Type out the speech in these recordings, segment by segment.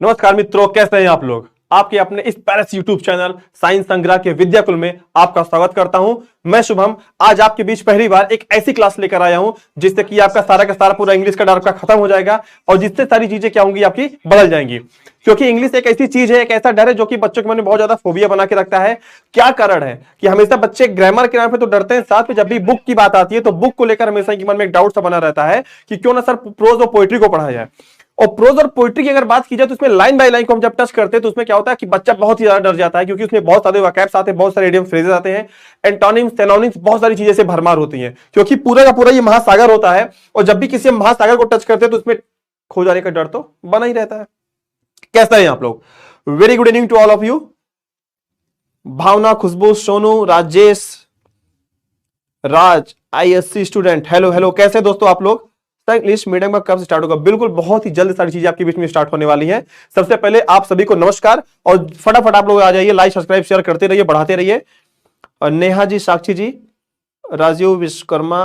नमस्कार मित्रों, कैसे हैं आप लोग। आपके अपने इस पैरिस यूट्यूब चैनल साइंस संग्रह के विद्याकुल में आपका स्वागत करता हूं। मैं शुभम आज आपके बीच पहली बार एक ऐसी क्लास लेकर आया हूं जिससे कि आपका सारा का सारा पूरा इंग्लिश का डर आपका खत्म हो जाएगा और जिससे सारी चीजें क्या होंगी, आपकी बदल जाएंगी। क्योंकि इंग्लिश एक ऐसी चीज है, एक ऐसा डर है जो कि बच्चों के मन में बहुत ज्यादा फोबिया बना के रखता है। क्या कारण है कि हमेशा बच्चे ग्रामर के नाम पे तो डरते हैं, साथ में जब भी बुक की बात आती है तो बुक को लेकर हमेशा इनके मन में एक डाउट सा बना रहता है कि क्यों ना सर प्रोज और पोएट्री को पढ़ाया जाए। और प्रोज और पोइट्री की अगर बात की जाए तो उसमें लाइन बाय लाइन को हम जब टच करते हैं तो उसमें क्या होता है कि बच्चा बहुत ही ज्यादा डर जाता है, क्योंकि उसमें बहुत सारे वोकैब्स आते हैं, बहुत सारे इडियम फ्रेजेस आते हैं, एंटोनिम्स सिनोनिम्स, बहुत सारी चीजें से भरमार होती हैं। क्योंकि पूरा का पूरा ये महासागर होता है और जब भी किसी महासागर को टच करते हैं तो उसमें खो जाने का डर तो बना ही रहता है। कैसा है आप लोग? Very good evening to all of you. Bhavna, Khushboo, Sonu, Rajesh, Raj, ISC student, hello hello. कैसे दोस्तों आप लोग? इंग्लिश मीडियम का कब स्टार्ट होगा? बिल्कुल बहुत ही जल्द सारी चीजें आपके बीच में स्टार्ट होने वाली हैं। सबसे पहले आप सभी को नमस्कार और फटाफट आप लोग आ जाइए, लाइक सब्सक्राइब शेयर करते रहिए, बढ़ाते रहिए। और Neha ji, Sakshi ji, Rajeev, Vishwakarma,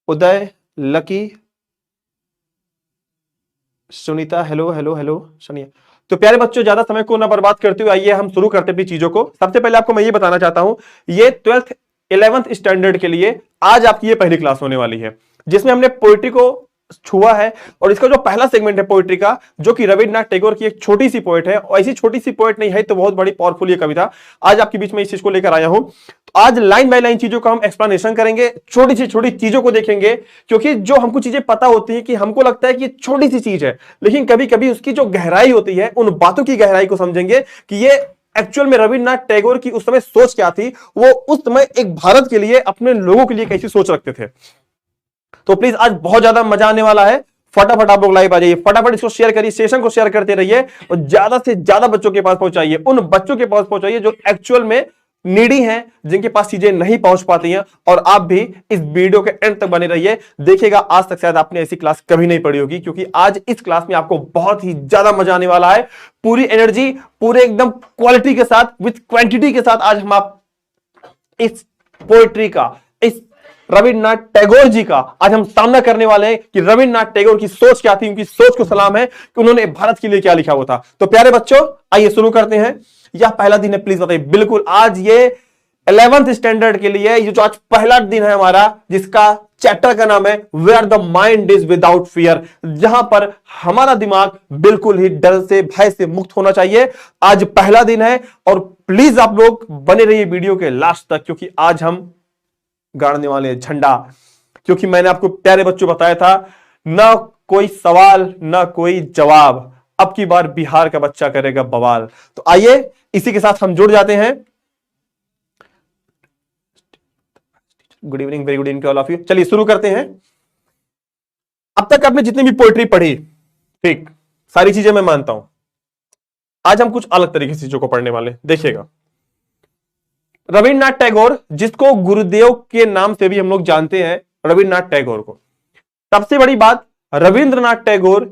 Uday, Lucky, Sunita, hello hello hello Saniya. तो प्यारे बच्चों, ज्यादा समय को ना बर्बाद करते हुए आइए हम शुरू करते अपनी चीजों को। सबसे पहले आपको मैं ये बताना चाहता हूं, ये 12th 11th स्टैंडर्ड के लिए आज आपकी ये पहली क्लास होने वाली है जिसमें हमने पोइट्री को छुआ है। और इसका जो पहला सेगमेंट है पोइट्री का, जो कि रविन्द्रनाथ टैगोर की एक छोटी सी पोएट है, और ऐसी छोटी सी पोएट नहीं है तो बहुत बड़ी पावरफुल ये कविता आज आपके बीच में इस चीज को लेकर आया हूं। तो आज लाइन बाय लाइन चीजों का हम एक्सप्लेनेशन करेंगे, छोटी सी छोटी चीजों को देखेंगे। क्योंकि जो हमको चीजें पता होती है कि हमको लगता है कि छोटी सी चीज है, लेकिन कभी कभी उसकी जो गहराई होती है, उन बातों की गहराई को समझेंगे कि ये एक्चुअल में रविन्द्रनाथ टैगोर की उस समय सोच क्या थी, वो उस समय एक भारत के लिए, अपने लोगों के लिए कैसी सोच रखते थे। तो प्लीज आज बहुत ज्यादा मजा आने वाला है। फटाफट आप लोग लाइव आ जाइए, फटाफट इसको शेयर करिए, सेशन को शेयर करते रहिए और ज्यादा से ज्यादा बच्चों के पास पहुंचाइए, उन बच्चों के पास पहुंचाइए जो एक्चुअल में नीडी हैं, जिनके पास चीजें नहीं पहुंच पाती हैं। और आप भी इस वीडियो के एंड तक बने रहिए, देखिएगा आज तक शायद आपने ऐसी क्लास कभी नहीं पढ़ी होगी, क्योंकि आज इस क्लास में आपको बहुत ही ज्यादा मजा आने वाला है। पूरी एनर्जी, पूरे एकदम क्वालिटी के साथ, विथ क्वांटिटी के साथ आज हम आप इस पोएट्री का, इस रविन्द्रनाथ टैगोर जी का आज हम सामना करने वाले हैं कि रविन्द्रनाथ टैगोर की सोच क्या थी, उनकी सोच को सलाम है कि उन्होंने भारत के लिए क्या लिखा हुआ था। तो प्यारे बच्चों, आइए शुरू करते हैं। यह पहला दिन है, प्लीज बताइए। बिल्कुल, आज ये 11th स्टैंडर्ड के लिए ये जो आज पहला दिन है हमारा, जिसका चैप्टर का नाम है where the mind is without fear, जहां पर हमारा दिमाग बिल्कुल ही डर से, भय से मुक्त होना चाहिए। आज पहला दिन है और प्लीज आप लोग बने रहिए वीडियो के लास्ट तक, क्योंकि आज हम गाड़ने वाले हैं झंडा। क्योंकि मैंने आपको प्यारे बच्चों बताया था, ना कोई सवाल ना कोई जवाब, अब की बार बिहार का बच्चा करेगा बवाल। तो आइए इसी के साथ हम जुड़ जाते हैं। Good evening, very good evening to all of you. चलिए शुरू करते हैं। अब तक आपने जितनी भी पोएट्री पढ़ी, ठीक, सारी चीजें मैं मानता हूं। आज हम कुछ अलग तरीके से चीजों को पढ़ने वाले, देखिएगा। रविन्द्रनाथ टैगोर, जिसको गुरुदेव के नाम से भी हम लोग जानते हैं, रविन्द्रनाथ टैगोर को, सबसे बड़ी बात, रविन्द्रनाथ टैगोर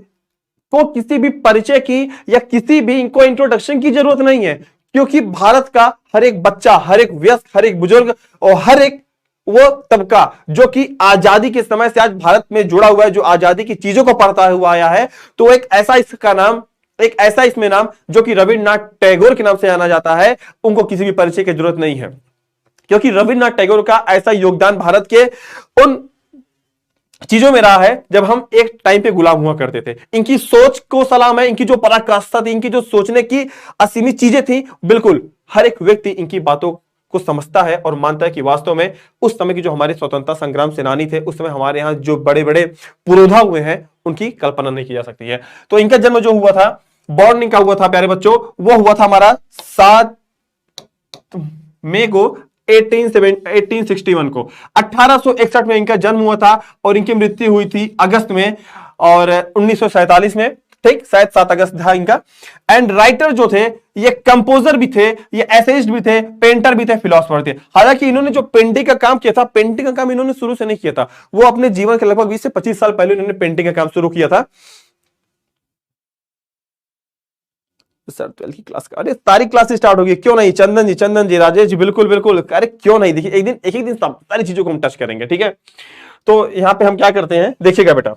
को किसी भी परिचय की या किसी भी इनको इंट्रोडक्शन की जरूरत नहीं है, क्योंकि भारत का हर एक बच्चा, हर एक वयस्क, हर एक बुजुर्ग और हर एक वो तबका जो कि आजादी के समय से आज भारत में जुड़ा हुआ है, जो आजादी की चीजों को पढ़ता हुआ आया है, तो एक ऐसा इसका नाम, एक ऐसा इसमें नाम जो कि रविन्द्रनाथ टैगोर के नाम से जाना जाता है, उनको किसी भी परिचय की जरूरत नहीं है। क्योंकि रविन्द्रनाथ टैगोर का ऐसा योगदान भारत के उन चीजों में रहा है जब हम एक टाइम पे गुलाम हुआ करते थे। इनकी सोच को सलाम है, इनकी जो पराकाष्ठा थी, इनकी जो सोचने की असीमित चीजें थी, बिल्कुल हर एक व्यक्ति इनकी बातों को समझता है और मानता है कि वास्तव में उस समय की जो हमारे स्वतंत्रता संग्राम सेनानी थे, उस समय हमारे यहां जो बड़े बड़े पुरोधा हुए हैं, उनकी कल्पना नहीं की जा सकती है। तो इनका जन्म जो हुआ था, बॉर्न इनका हुआ था प्यारे बच्चों, वो हुआ था हमारा 7 मई को 1861 को। 1861 में इनका जन्म हुआ था और इनकी मृत्यु हुई थी अगस्त में और 1947 में, ठीक, शायद 7 अगस्त था इनका। एंड राइटर जो थे, ये कंपोजर भी थे, ये एसेइस्ट भी थे, पेंटर भी थे, फिलोसोफर थे। हालांकि इन्होंने जो पेंटिंग का काम किया था, पेंटिंग का काम इन्होंने शुरू से नहीं किया था, वो अपने जीवन के लगभग 20 से 25 साल पहले इन्होंने पेंटिंग का काम शुरू किया था। सर 12 की क्लास का, अरे सारी क्लास स्टार्ट होगी, क्यों नहीं? चंदन जी, राजेश जी, बिल्कुल बिल्कुल, अरे क्यों नहीं। देखिए एक दिन सारी चीजों को हम टच करेंगे, ठीक है। तो यहां पे हम क्या करते हैं, देखिएगा बेटा,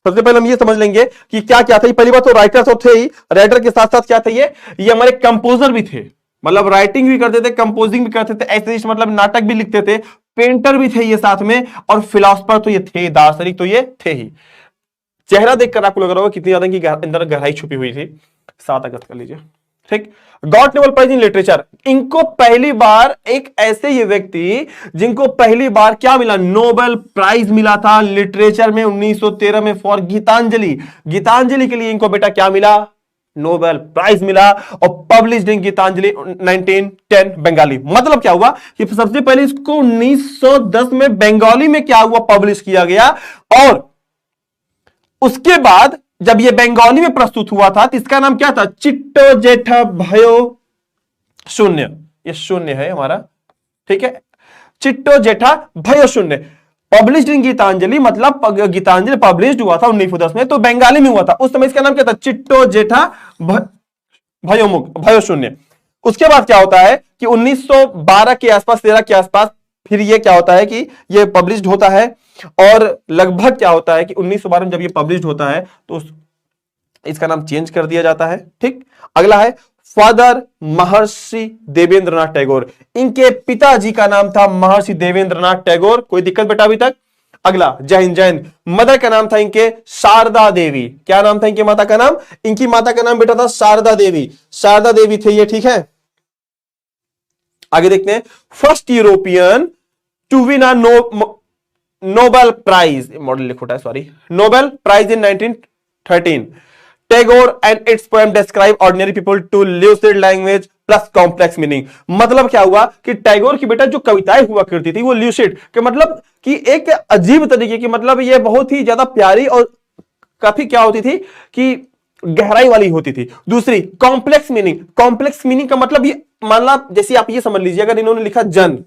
सबसे पहले हम ये समझ लेंगे कि क्या क्या था। ये पहली बात तो राइटर तो थे ही, राइटर के साथ साथ क्या थे, ये हमारे कंपोजर भी थे, मतलब राइटिंग भी करते थे, कंपोजिंग भी करते थे, ऐसे मतलब नाटक भी लिखते थे, पेंटर भी थे ये साथ में, और फिलोसफर तो ये थे, दार्शनिक तो ये थे ही। चेहरा देखकर आपको लग रहा होगा कितनी ज्यादा इनकी अंदर गहराई छुपी हुई थी। 7 अगस्त कर लीजिए, ठीक। Got Nobel prize in literature, इनको पहली बार एक ऐसे ये व्यक्ति जिनको पहली बार क्या मिला, नोबेल प्राइज मिला था लिटरेचर में 1913 में फॉर गीतांजलि। गीतांजलि के लिए इनको बेटा क्या मिला, नोबेल प्राइज मिला, और पब्लिश्ड इन गीतांजलि 1910 बंगाली। मतलब क्या हुआ कि सबसे पहले इसको 1910 में बंगाली में क्या हुआ, पब्लिश किया गया, और उसके बाद जब ये बंगाली में प्रस्तुत हुआ था तो इसका नाम क्या था, चिट्टो जेठा भयो शून्य। ये शून्य है हमारा, ठीक है, चिट्टो जेठा भयो शून्य। पब्लिश्ड इन गीतांजलि, मतलब गीतांजलि पब्लिश्ड हुआ था 1910 में, तो बंगाली में हुआ था। उस समय इसका नाम क्या था, चिट्टो जेठा भयो शून्य। उसके बाद क्या होता है कि 1912 के आसपास, 13 के आसपास, फिर ये क्या होता है कि ये पब्लिश्ड होता है, और लगभग क्या होता है कि 1912 में जब ये पब्लिश्ड होता है तो इसका नाम चेंज कर दिया जाता है, ठीक। अगला है फादर महर्षि देवेंद्रनाथ टैगोर, इनके पिताजी का नाम था महर्षि देवेंद्रनाथ टैगोर। कोई दिक्कत बेटा अभी तक? अगला जय हिंद, जय हिंद। मदर का नाम था इनके शारदा देवी। क्या नाम था इनकी माता का नाम? इनकी माता का नाम बेटा था शारदा देवी, शारदा देवी थे ये, ठीक है। आगे देखते हैं, first European to win a Nobel prize, model लिखोटा है, sorry, Nobel prize in 1913। Tagore and its poem describe ordinary people to lucid language plus complex meaning. मतलब क्या हुआ कि टैगोर की बेटा जो कविताएं हुआ करती थी वो ल्यूसिड के मतलब कि एक अजीब तरीके की, मतलब ये बहुत ही ज्यादा प्यारी और काफी क्या होती थी कि गहराई वाली होती थी। दूसरी कॉम्प्लेक्स मीनिंग, कॉम्प्लेक्स मीनिंग का मतलब ये, मान ला जैसे आप ये समझ लीजिए, अगर इन्होंने लिखा जन,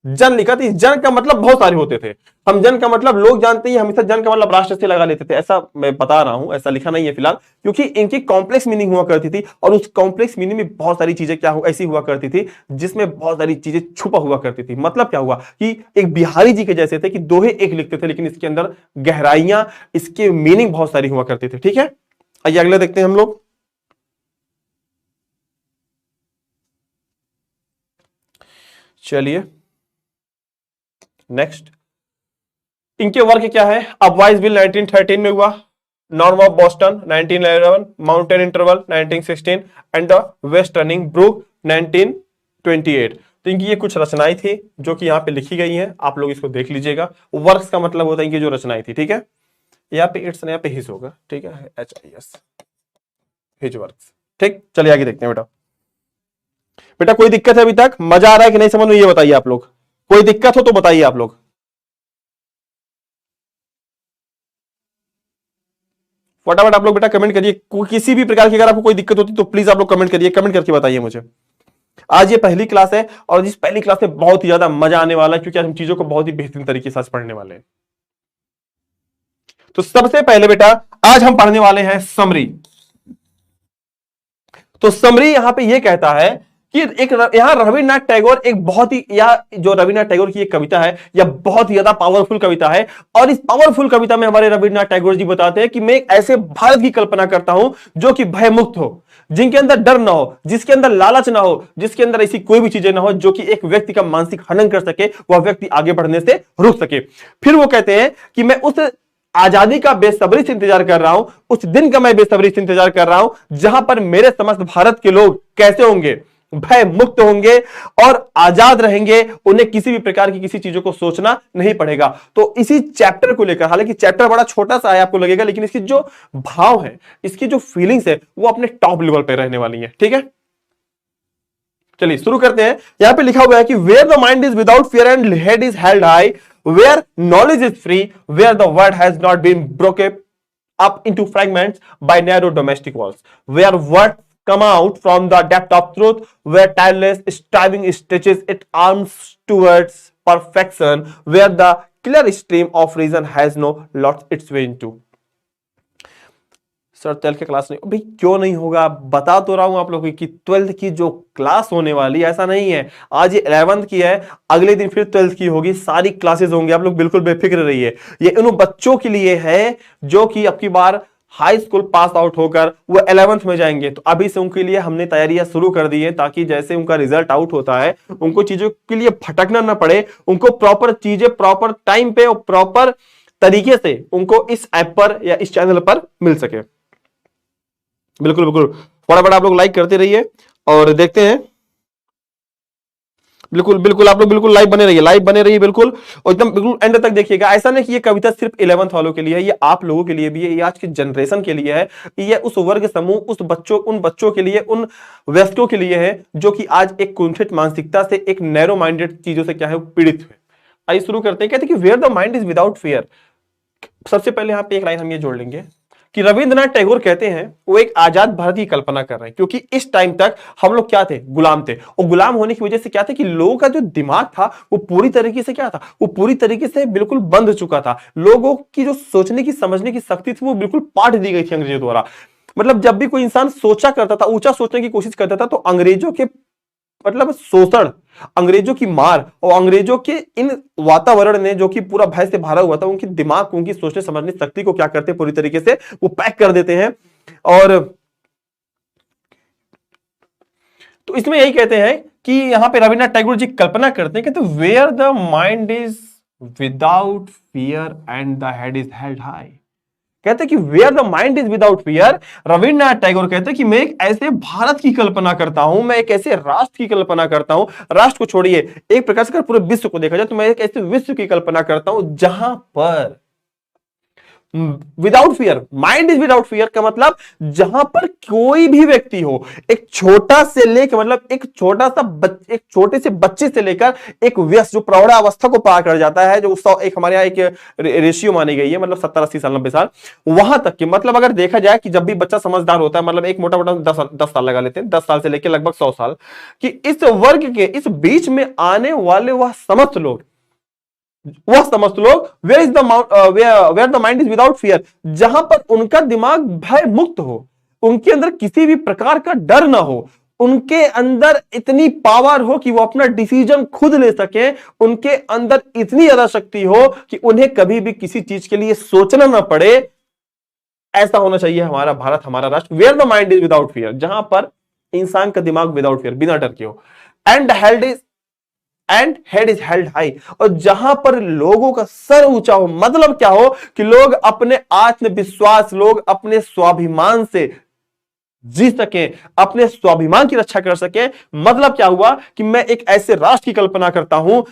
जन लिखा तो जन का मतलब बहुत सारे होते थे। हम जन का मतलब लोग जानते हैं, हमेशा जन का मतलब राष्ट्र से लगा लेते थे, ऐसा मैं बता रहा हूं, ऐसा लिखा नहीं है फिलहाल, क्योंकि इनकी कॉम्प्लेक्स मीनिंग हुआ करती थी, और उस कॉम्प्लेक्स मीनिंग में बहुत सारी चीजें क्या ऐसी हुआ करती थी जिसमें बहुत सारी चीजें छुपा हुआ करती थी। मतलब क्या हुआ कि एक बिहारी जी के जैसे थे कि दोहे एक लिखते थे, लेकिन इसके अंदर गहराइयां, इसके मीनिंग बहुत सारी हुआ करती थी, ठीक है। आइए अगले देखते हैं हम लोग। चलिए नेक्स्ट, इनके वर्क क्या है? अपवाइज बिल 1913 में हुआ, north of Boston 1911, mountain interval 1916 and the west turning brook 1928। तो इनकी ये कुछ रचनाएं थी जो कि यहाँ पे लिखी गई हैं, आप लोग इसको देख लीजिएगा। वर्क्स का मतलब होता है इनकी जो रचनाएं थी, ठीक है। यहाँ पे इट्स, यहाँ पे हिज होगा, ठीक है, HIS, हिज वर्क्स, ठीक। चलिए आगे देखते हैं बेटा। बेटा कोई दिक्कत है अभी तक? मजा आ रहा है कि नहीं समझ में, ये बताइए आप लोग। कोई दिक्कत हो तो बताइए आप लोग। फटाफट आप लोग बेटा कमेंट करिए, किसी भी प्रकार की अगर आपको कोई दिक्कत होती तो प्लीज आप लोग कमेंट करिए, कमेंट करके बताइए मुझे। आज ये पहली क्लास है, और इस पहली क्लास में बहुत ही ज्यादा मजा आने वाला है, क्योंकि आज हम चीजों को बहुत ही बेहतरीन तरीके से पढ़ने वाले हैं। तो सबसे पहले बेटा आज हम पढ़ने वाले हैं समरी। तो समरी यहां पे ये कहता है कि एक यहां रविन्द्रनाथ टैगोर एक बहुत ही, या जो रविन्द्रनाथ टैगोर की एक कविता है, यह बहुत ही ज्यादा पावरफुल कविता है। और इस पावरफुल कविता में हमारे रविन्द्रनाथ टैगोर जी बताते हैं कि मैं एक ऐसे भारत की कल्पना करता हूं जो कि भयमुक्त हो, जिनके अंदर डर ना हो, जिसके अंदर लालच ना हो, जिसके अंदर ऐसी कोई भी चीजें ना हो जो कि एक व्यक्ति का मानसिक हनन कर सके, वह व्यक्ति आगे बढ़ने से रुक सके। फिर वो कहते हैं कि मैं उस आजादी का बेसब्री से इंतजार कर रहा हूं, उस दिन का मैं बेसब्री से इंतजार कर रहा हूं जहां पर मेरे समस्त भारत के लोग कैसे होंगे, भय मुक्त होंगे और आजाद रहेंगे, उन्हें किसी भी प्रकार की किसी चीजों को सोचना नहीं पड़ेगा। तो इसी चैप्टर को लेकर, हालांकि चैप्टर बड़ा छोटा सा है आपको लगेगा, लेकिन इसकी जो भाव है, इसकी जो फीलिंग्स है, वो अपने टॉप लेवल पे रहने वाली है, ठीक है। चलिए शुरू करते हैं। यहां पे लिखा हुआ है कि where the mind is without fear and head is held high, where knowledge is free, where the word has not been broken up into fragments by narrow domestic walls, where words come out from the depth of truth, where tireless striving stretches its arms towards perfection, where the clear stream of reason has no lost its way into. Sir 12th की class नहीं, भाई क्यों नहीं होगा, बता तो रहा हूं आप लोगों की 12th की जो क्लास होने वाली है, ऐसा नहीं है आज ये 11th की है अगले दिन फिर 12th की होगी, सारी क्लासेस होंगी, आप लोग बिल्कुल बेफिक्र रहिए। ये उन बच्चों के लिए है जो कि अब की बार हाई स्कूल पास आउट होकर वो 11th में जाएंगे, तो अभी से उनके लिए हमने तैयारियां शुरू कर दी है, ताकि जैसे उनका रिजल्ट आउट होता है उनको चीजों के लिए भटकना ना पड़े, उनको प्रॉपर चीजें प्रॉपर टाइम पे और प्रॉपर तरीके से उनको इस ऐप पर या इस चैनल पर मिल सके। बिल्कुल बिल्कुल, फटाफट आप लोग लाइक करते रहिए और देखते हैं। बिल्कुल बिल्कुल आप लोग बिल्कुल लाइव बने रहिए, लाइव बने रहिए बिल्कुल, और एकदम बिल्कुल एंड तक देखिएगा। ऐसा नहीं कि ये कविता सिर्फ 11th वालों के लिए है, ये आप लोगों के लिए भी है, ये आज की जनरेशन के लिए है, ये उस वर्ग समूह, उस बच्चों, उन बच्चों के लिए, उन वयस्कों के लिए है जो कि आज एक कुंठित मानसिकता से, एक नैरो माइंडेड चीजों से क्या है पीड़ित है। आइए शुरू करते हैं। कहते हैं कि where the mind is without fear. सबसे पहले यहां पे एक लाइन हम ये जोड़ लेंगे कि रविंद्रनाथ टैगोर कहते हैं वो एक आजाद भारत की कल्पना कर रहे हैं, क्योंकि इस टाइम तक हम लोग क्या थे, गुलाम थे, और गुलाम होने की वजह से क्या था कि लोगों का जो दिमाग था वो पूरी तरीके से क्या था, वो पूरी तरीके से बिल्कुल बंद चुका था। लोगों की जो सोचने की समझने की शक्ति थी वो बिल्कुल पाट दी गई थी अंग्रेजों द्वारा। मतलब जब भी कोई इंसान सोचा करता था, ऊंचा सोचने की कोशिश करता था, तो अंग्रेजों के मतलब शोषण, अंग्रेजों की मार और अंग्रेजों के इन वातावरण ने जो कि पूरा भय से भरा हुआ था, उनकी दिमाग, उनकी सोचने समझने शक्ति को क्या करते पूरी तरीके से वो पैक कर देते हैं। और तो इसमें यही कहते हैं कि यहां पे रविन्द्रनाथ टैगोर जी कल्पना करते हैं कि तो where the mind is without fear and the head is held high. कहते हैं कि where the mind is without fear, Rabindranath Tagore कहते हैं कि मैं एक ऐसे भारत की कल्पना करता हूं, मैं एक ऐसे राष्ट्र की कल्पना करता हूं, राष्ट्र को छोड़िए, एक प्रकार से अगर पूरे विश्व को देखा जाए तो मैं एक ऐसे विश्व की कल्पना करता हूं जहां पर without fear, mind is without fear का मतलब जहां पर कोई भी व्यक्ति हो, एक छोटा से लेकर मतलब एक छोटा सा एक छोटे से बच्चे से लेकर एक वयस्क जो प्रौढ़ावस्था को पार कर जाता है, जो एक हमारे यहाँ एक रेशियो मानी गई है, मतलब 70-80 साल 90 साल, वहां तक की मतलब अगर देखा जाए कि जब भी बच्चा समझदार होता है, मतलब एक मोटा मोटा 10 साल लगा लेते हैं, 10 साल से लेकर लगभग 100 साल, कि इस वर्ग के इस बीच में आने वाले वह समस्त लोग where is the where the mind is without fear, जहां पर उनका दिमाग भय मुक्त हो, उनके अंदर किसी भी प्रकार का डर ना हो, उनके अंदर इतनी पावर हो कि वो अपना डिसीजन खुद ले सके, उनके अंदर इतनी ज्यादा शक्ति हो कि उन्हें कभी भी किसी चीज के लिए सोचना ना पड़े। ऐसा होना चाहिए हमारा भारत, हमारा राष्ट्र। Where the mind is without fear, जहां पर इंसान का दिमाग विदाउट फियर, बिना डर के हो, and head is held high, और जहां पर लोगों का सर ऊंचा हो, मतलब क्या हो कि लोग अपने आत्मविश्वास, लोग अपने स्वाभिमान से जी सके, अपने स्वाभिमान की रक्षा कर सके। मतलब क्या हुआ कि मैं एक ऐसे राष्ट्र की कल्पना करता हूं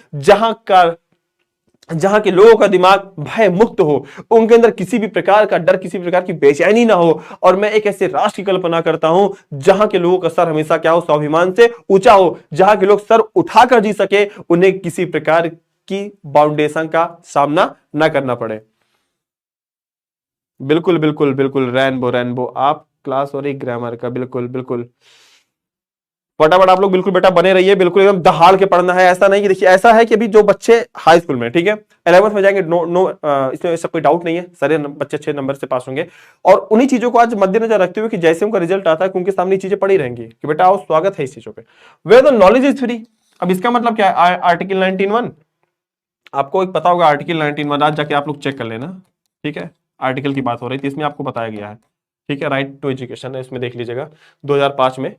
जहां के लोगों का दिमाग भय मुक्त हो, उनके अंदर किसी भी प्रकार का डर, किसी भी प्रकार की बेचैनी ना हो, और मैं एक ऐसे राष्ट्र की कल्पना करता हूं जहां के लोगों का सर हमेशा क्या हो, स्वाभिमान से ऊंचा हो, जहां के लोग सर उठाकर जी सके, उन्हें किसी प्रकार की बाउंडेशन का सामना ना करना पड़े। बिल्कुल बिल्कुल बिल्कुल, रेनबो रेनबो, आप क्लास और एक ग्रामर का, बिल्कुल बिल्कुल, फटाफट आप लोग बिल्कुल बेटा बने रहिए, बिल्कुल एकदम दहाड़ के पढ़ना है। ऐसा नहीं कि देखिए, ऐसा है कि अभी जो बच्चे हाई स्कूल में, ठीक है, 11th में जाएंगे, नो नो इसमें ऐसा कोई डाउट नहीं है, सारे बच्चे अच्छे नंबर से पास होंगे, और उन्हीं चीजों को आज मद्देनजर रखते हुए कि जैसे उनका रिजल्ट आता है उनके सामने चीजें पड़ी रहेंगी कि बेटा आओ, स्वागत है इस चीजों पे। Where the knowledge is free, अब इसका मतलब क्या है, आर्टिकल 19(1), आपको एक पता होगा आर्टिकल 19(1), आज जाके आप लोग चेक कर लेना, ठीक है, आर्टिकल की बात हो रही थी, इसमें आपको बताया गया है, ठीक है, राइट टू एजुकेशन है, इसमें देख लीजिएगा 2005 में।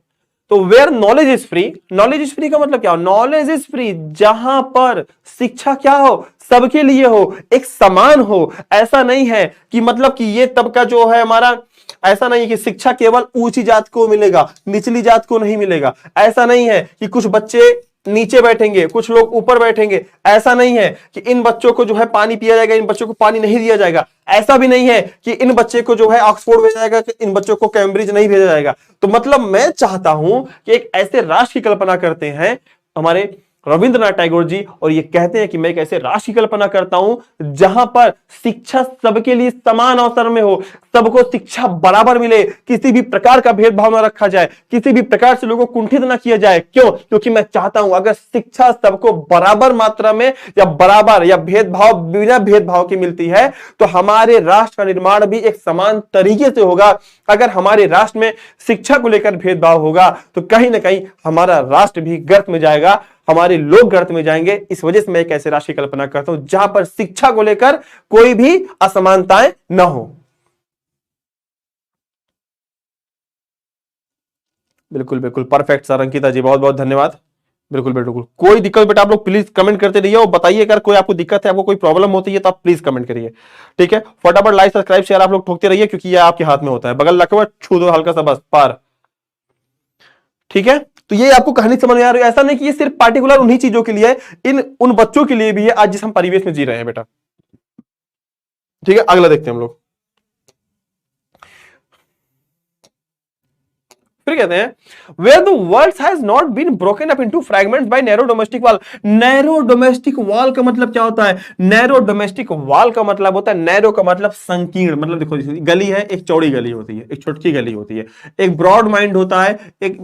तो where knowledge is free, knowledge is free का मतलब क्या हो, नॉलेज इज फ्री जहां पर शिक्षा क्या हो, सबके लिए हो, एक समान हो। ऐसा नहीं है कि मतलब कि ये तबका जो है हमारा, ऐसा नहीं है कि शिक्षा केवल ऊंची जात को मिलेगा, निचली जात को नहीं मिलेगा। ऐसा नहीं है कि कुछ बच्चे नीचे बैठेंगे, कुछ लोग ऊपर बैठेंगे। ऐसा नहीं है कि इन बच्चों को जो है पानी पिया जाएगा, इन बच्चों को पानी नहीं दिया जाएगा। ऐसा भी नहीं है कि इन बच्चे को जो है ऑक्सफोर्ड भेजा जाएगा, इन बच्चों को कैम्ब्रिज नहीं भेजा जाएगा। तो मतलब मैं चाहता हूं कि एक ऐसे राष्ट्र की कल्पना करते हैं, हमारे रविंद्रनाथ टैगोर जी, और ये कहते हैं कि मैं एक ऐसे राष्ट्र की कल्पना करता हूं जहां पर शिक्षा सबके लिए समान अवसर में हो, सबको शिक्षा बराबर मिले, किसी भी प्रकार का भेदभाव ना रखा जाए, किसी भी प्रकार से लोगों को कुंठित ना किया जाए। क्यों? क्योंकि मैं चाहता हूं अगर शिक्षा सबको बराबर मात्रा में या बराबर या भेदभाव बिना भेदभाव की मिलती है तो हमारे राष्ट्र का निर्माण भी एक समान तरीके से होगा। अगर हमारे राष्ट्र में शिक्षा को लेकर भेदभाव होगा तो कहीं ना कहीं हमारा राष्ट्र भी गर्त में जाएगा, हमारे लोग गर्त में जाएंगे। इस वजह से मैं एक ऐसे राष्ट्र की कल्पना करता हूं जहां पर शिक्षा को लेकर कोई भी असमानताएं न हो। बिल्कुल बिल्कुल परफेक्ट सर, अंकिता जी बहुत बहुत धन्यवाद। बिल्कुल बिल्कुल, कोई दिक्कत बेटा आप लोग प्लीज कमेंट करते रहिए और बताइए अगर कोई आपको दिक्कत है, आपको कोई प्रॉब्लम होती है तो आप प्लीज कमेंट करिए, ठीक है। फटाफट लाइक सब्सक्राइब शेयर आप लोग ठोकते रहिए क्योंकि ये आपके हाथ में होता है, बगल लगा छू दो हल्का सा बस पार, ठीक है। तो ये आपको कहानी समझ में आ रही है, ऐसा नहीं कि ये सिर्फ पार्टिकुलर उन्हीं चीजों के लिए, इन उन बच्चों के लिए भी है आज जिस हम परिवेश में जी रहे हैं बेटा, ठीक है। अगला देखते हैं हम लोग। फिर कहते हैं where the world has not been broken up into fragments by narrow domestic wall। Narrow domestic wall का मतलब क्या होता है? नैरो डोमेस्टिक वॉल का मतलब होता है, नैरो का मतलब संकीर्ण, मतलब देखो गली है, एक चौड़ी गली होती है, एक छोटी गली होती है, एक ब्रॉड माइंड होता है, एक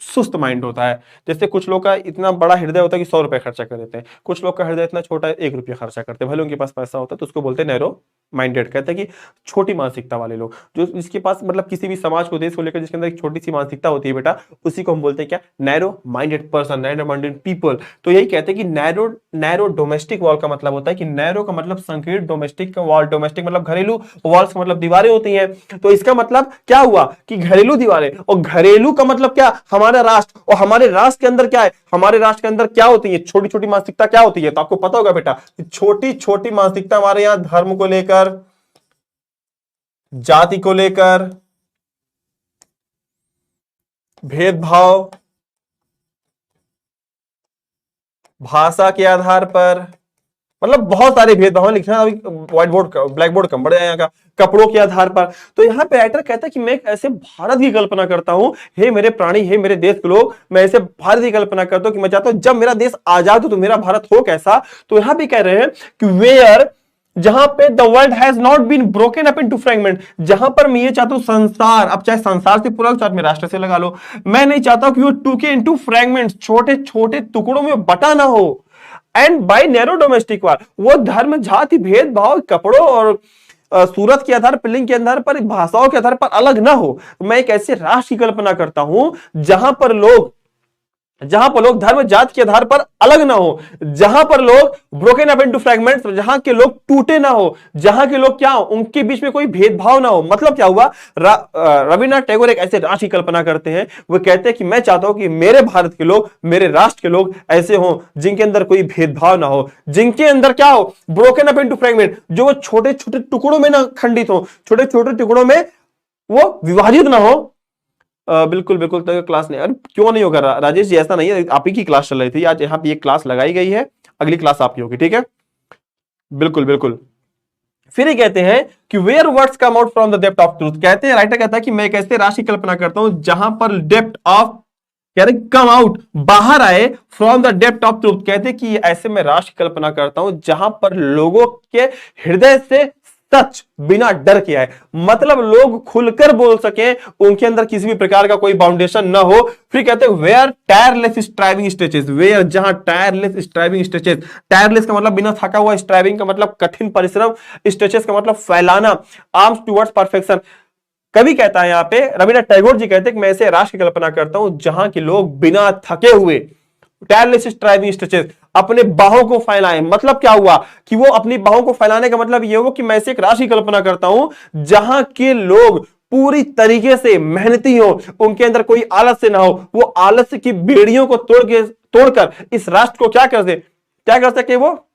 सुस्त माइंड होता है। जैसे कुछ लोग का इतना बड़ा हृदय होता है कि 100 रुपए खर्चा कर देते हैं, कुछ लोग का हृदय इतना छोटा है 1 रुपया खर्चा करते हैं, भले उनके पास पैसा होता है तो उसको बोलते हैं नैरो माइंडेड। कहते हैं कि छोटी मानसिकता वाले लोग, जो जिसके पास मतलब किसी भी समाज को देश को लेकर जिसके अंदर एक छोटी सी मानसिकता होती है बेटा, उसी को हम बोलते हैं क्या? Narrow minded person, narrow minded people. तो यही कहते हैं कि नैरो डोमेस्टिक वॉल का मतलब होता है कि नैरो का मतलब संकीर्ण, डोमेस्टिक का वॉल, डोमेस्टिक मतलब घरेलू, वॉल्स का मतलब दीवारें होती हैं। तो इसका मतलब क्या हुआ कि घरेलू दीवारें, और घरेलू का मतलब क्या? हमारा राष्ट्र, और हमारे राष्ट्र के अंदर क्या है? हमारे राष्ट्र के अंदर क्या होती है? छोटी छोटी मानसिकता क्या होती है? तो आपको पता होगा बेटा, छोटी छोटी मानसिकता हमारे यहां धर्म को लेकर, जाति को लेकर, भेदभाव, भाषा के आधार पर, मतलब बहुत सारे भेदभाव लिखना, अभी व्हाइट बोर्ड ब्लैक बोर्ड कम बढ़ जाएगा, कपड़ों के आधार पर। तो यहाँ पे राइटर कहता है कि मैं ऐसे भारत की कल्पना करता हूं, हे मेरे प्राणी, हे मेरे देश के लोग, मैं ऐसे भारत की कल्पना करता हूं कि मैं चाहता हूं जब मेरा देश आजाद हो तो मेरा भारत हो कैसा। तो यहां भी कह रहे हैं कि वेयर, जहां पे the world has not been broken up into fragment, जहां पर मैं ये चाहता हूं संसार, अब चाहे संसार से पूरा चाहे में राष्ट्र से लगा लो, मैं नहीं चाहता कि वो टूके इनटू फ्रैगमेंट्स, छोटे छोटे टुकड़ों में बटा ना हो। एंड बाय नैरो डोमेस्टिक वार, वो धर्म, जाति, भेदभाव, कपड़ों और सूरत के आधार पर, लिंग के आधार पर, भाषाओं के आधार पर अलग ना हो। मैं एक ऐसे राष्ट्र की कल्पना करता हूं जहां पर लोग धर्म जाति के आधार पर अलग ना हो, जहां पर लोग ब्रोकन अप इनटू फ्रैगमेंट्स, जहां के लोग टूटे ना हो, जहां के लोग क्या हो, उनके बीच में कोई भेदभाव ना हो। मतलब क्या हुआ? रविन्द्रनाथ टैगोर एक ऐसे राष्ट्र की कल्पना करते हैं, वो कहते हैं कि मैं चाहता हूं कि मेरे भारत के लोग, मेरे राष्ट्र के लोग ऐसे हों जिनके अंदर कोई भेदभाव ना हो, जिनके अंदर क्या हो? ब्रोकन अप इनटू फ्रैगमेंट, जो वो छोटे छोटे टुकड़ों में ना खंडित हो, छोटे छोटे टुकड़ों में वो विभाजित ना हो। बिल्कुल बिल्कुल, तो क्लास नहीं, अरे क्यों नहीं होगा राजेश जी, ऐसा नहीं है, आप ही की क्लास चल रही थी आज, यहाँ पे एक क्लास लगाई गई है, अगली क्लास आपकी होगी, ठीक है। बिल्कुल बिल्कुल। फिर ये कहते हैं कि where words come out from the depth of truth, कहते हैं राइटर कहता है कि मैं एक ऐसे राशि कल्पना करता हूं जहां पर डेप्थ ऑफ, कह रहे कम आउट, बाहर आए, from the depth of truth, कहते कि ऐसे में राष्ट्र कल्पना करता हूं जहां पर लोगों के हृदय से सच बिना डर के आए, मतलब लोग खुलकर बोल सकें, उनके अंदर किसी भी प्रकार का कोई बाउंडेशन ना हो। फिर कहते हैं where tireless striving stretches, where जहां टायरलेस स्ट्राइविंग स्ट्रेचेस, टायरलेस का मतलब बिना थका हुआ, स्ट्राइविंग का मतलब कठिन परिश्रम, स्ट्रेचेस का मतलब फैलाना, आर्म्स टुवर्ड्स परफेक्शन। कवि कहता है यहाँ पे, रविन्द्रनाथ टैगोर जी कहते हैं कि मैं ऐसे राष्ट्र की कल्पना करता हूं जहां के लोग बिना थके हुए, टायरलेस स्ट्राइविंग स्ट्रेचेस, अपने बाहों को फैलाएं। मतलब क्या हुआ कि वो अपनी बाहों को फैलाने का मतलब ये हुआ कि मैं ऐसे एक राशि कल्पना करता हूं जहां के लोग पूरी तरीके से मेहनती हो, उनके अंदर कोई आलस्य ना हो, वो आलस्य की बेड़ियों को तोड़कर इस राष्ट्र को क्या कर सके, वो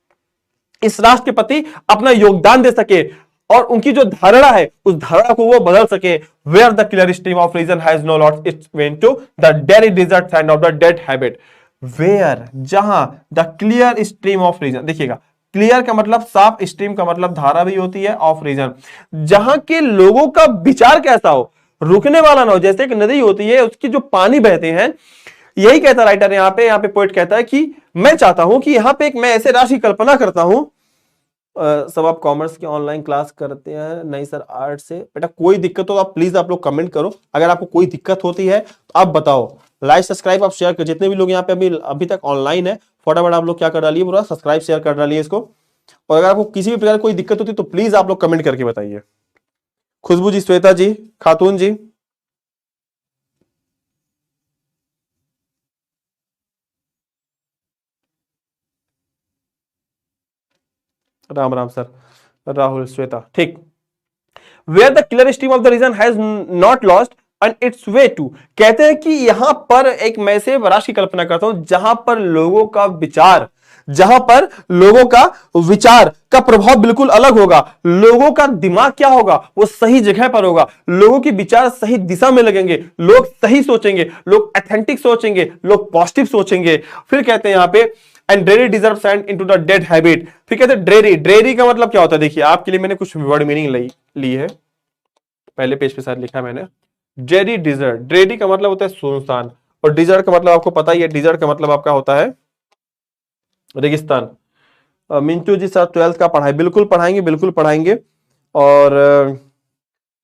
इस राष्ट्र के प्रति अपना योगदान दे सके, और उनकी जो धारणा है उस धारणा को वो बदल सके। Where the clear stream of reason has no lords, its went to the dreary desert sand of the dead habit. Where, जहां, the clear stream of reason, देखिएगा क्लियर का मतलब साफ, स्ट्रीम का मतलब धारा भी होती है, ऑफ रीजन, जहां के लोगों का विचार कैसा हो, रुकने वाला ना हो। जैसे एक नदी होती है, उसकी जो पानी बहते हैं, यही कहता राइटर यहाँ पे पोएट कहता है कि मैं चाहता हूं कि यहां पे एक मैं ऐसे राशि कल्पना करता हूं। सब आप कॉमर्स की ऑनलाइन क्लास करते हैं? नहीं सर, आर्ट से। बेटा कोई दिक्कत हो आप प्लीज आप लोग कमेंट करो, अगर आपको कोई दिक्कत होती है तो आप बताओ। लाइक सब्सक्राइब आप शेयर कर, जितने भी लोग यहाँ पे अभी तक ऑनलाइन है फटाफट आप लोग क्या कर डालिए, पूरा सब्सक्राइब शेयर कर डालिए इसको। और अगर आपको किसी भी प्रकार कोई दिक्कत होती है तो प्लीज आप लोग कमेंट करके बताइए। खुशबू जी, श्वेता जी, खातून जी, राम राम सर, राहुल, श्वेता, ठीक। Where the clear stream of the reason has not lost and its way to, कहते हैं कि यहां पर एक मैं से राशि की कल्पना करता हूं जहां पर लोगों का विचार, जहां पर लोगों का विचार का प्रभाव बिल्कुल अलग होगा। लोगों का दिमाग क्या होगा, वो सही जगह पर होगा, लोगों के विचार सही दिशा में लगेंगे, लोग सही सोचेंगे, लोग एथेंटिक सोचेंगे, लोग पॉजिटिव सोचेंगे। फिर कहते हैं यहां पे and dreary deserve sand into the dead habit. फिर कहते हैं ड्रेरी, ड्रेरी का मतलब क्या होता है? देखिए आपके लिए मैंने कुछ वर्ड मीनिंग ली है, पहले पेज पे शायद लिखा है मैंने। ड्रेरी डिजर्ट, ड्रेरी का मतलब होता है सुनसान, और डिजर्ट का मतलब आपको पता ही है, डिजर्ट का मतलब आपका होता है रेगिस्तान। मिंटू जी सर 12th का पढ़ाई, बिल्कुल पढ़ाएंगे, बिल्कुल पढ़ाएंगे। और